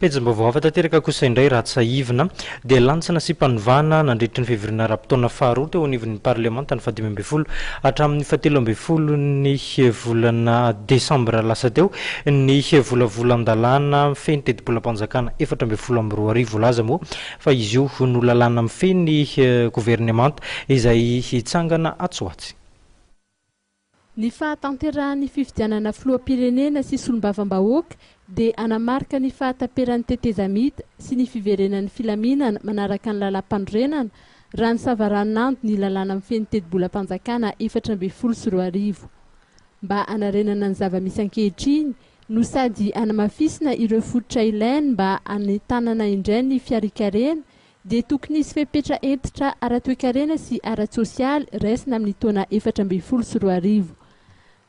Pejim-baovao afa-tanteraka kosa indray ratsaivina dia lany nasiam-panovana nandritry ny fivoriana ara-potoana faharoa teo anivon'ny parlementera ny 2012 hatramin'ny 17 ny volana desambra lasa teo ny volavolan-dalàna mifehy ny Teti-bolam-panjakana 2012 Voalaza moa fa izy io no lalàna mifehy ny governemanta izay hitsangana Atsoatsy. Ny fahatanteran'ny fifidianana filoham-pirenena sy solombavam-bahoaka dia anamarika ny fahataperan'ny tetezamita sy ny fivorianan'ny filaminana manaraka ny lalam-pandrenana raha ny faharoan'ny ny lalàna mifehy ny Teti-bolam-panjakana 2012. Mba anarenana ny zava-misy ankehitriny no sady anamafisina ireo fototra ilainy mba anitanana indray ny fiarikarena dia tokony isy fepetra entitra ara-toekarena sy ara-tsosialy raisina amin'ny taona 2012.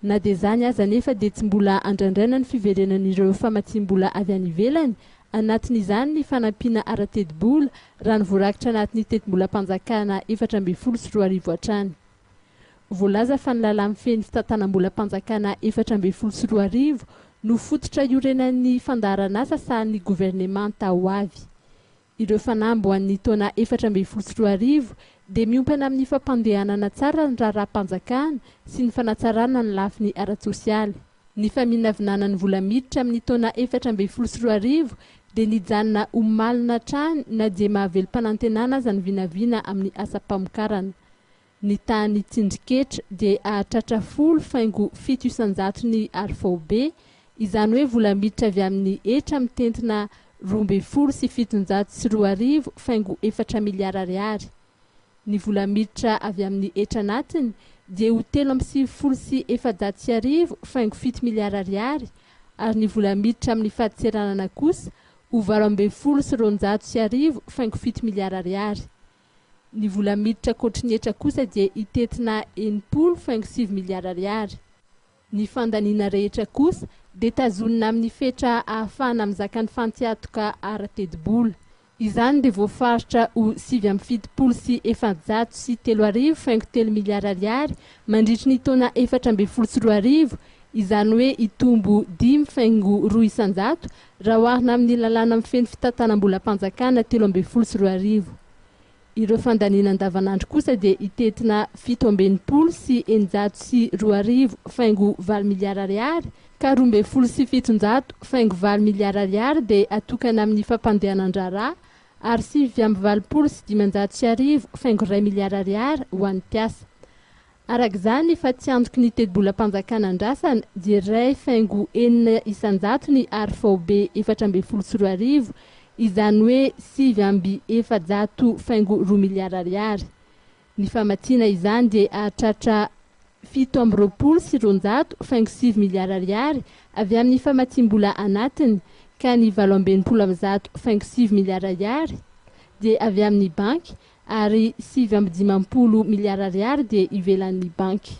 Na dia zany aza nefa dia tsy mbola andrandraina ny fiverenan'ireo famatsiam-bola avy any ivelany anatin'izany ny fanampiana ara-teti-bola raha ny voarakitra anatin'ny Teti-bolam-panjakana 2012 hatrany. Voalaza fa ny lalàna mifehy ny Fitantanam-bolam-panjakana 2012 no fototra hiorenan'ny fandaharan'asa sahanin'ny governemanta ho avy. Ireo fanambo amin'ny taona 2012 dia miompana amin'ny fampandehanana tsara ny ara-panjakana sy ny fanatsarana ny lafiny ara-tsosialy. Ny faminavinana ny vola miditra amin'ny taona 2012 dia nijanona omalina trany na dia mahavelom-panantenana aza ny vinavina amin'ny asa-pamokarana. Ny tany tsindriketra dia ahatratra 10,700 ny ara-be, izany hoe vola miditra avy amin'ny etra mitentina 2,702,4 miliara ariary. Ny vola miditra avy amin'ny etra anatiny dia ho 3,707 miliara ariary ary ny vola miditra amin'ny fahadiseranana kosa ho 12,907 miliara ariary. Ny vola miditra koatry ny etra kosa dia hitetina 80,7 miliara ariary. Ny fandaniana rehetra kosa dia tazonina amin'ny fetra ahafahana mizaka ny fantiatoka ara-teti-bola. Izany dia voafaritra ho 7,703,3 miliara ariary mandritra ny taona 2012, izany hoe hitombo 5,200 raha oharina amin'ny lalàna mifehy ny Fitantanam-bolam-panjakana 2012. Ireo fandaniana andavanandro kosa dia hitetina 17,902,4 miliara ariary ka 12,700,4 miliara ariary dia atokana amin'ny fampandehanan-draharaha ary 9,902,4 miliara ariary ho an'ny mpiasa. Arak'izany fa tsy antoky ny Teti-bolam-panjakana andrasana dia 2,400 ny ara-be 2012, izany hoe 7,402 miliara ariary. Ny famatsiana izany dia ahatratra 7,200,7 miliara ariary avy amin'ny famatsiam-bola anatiny ka ny 7,7 miliara ariary dia avy amin'ny banky ary 7,50 miliara ariary dia ivelan'ny banky.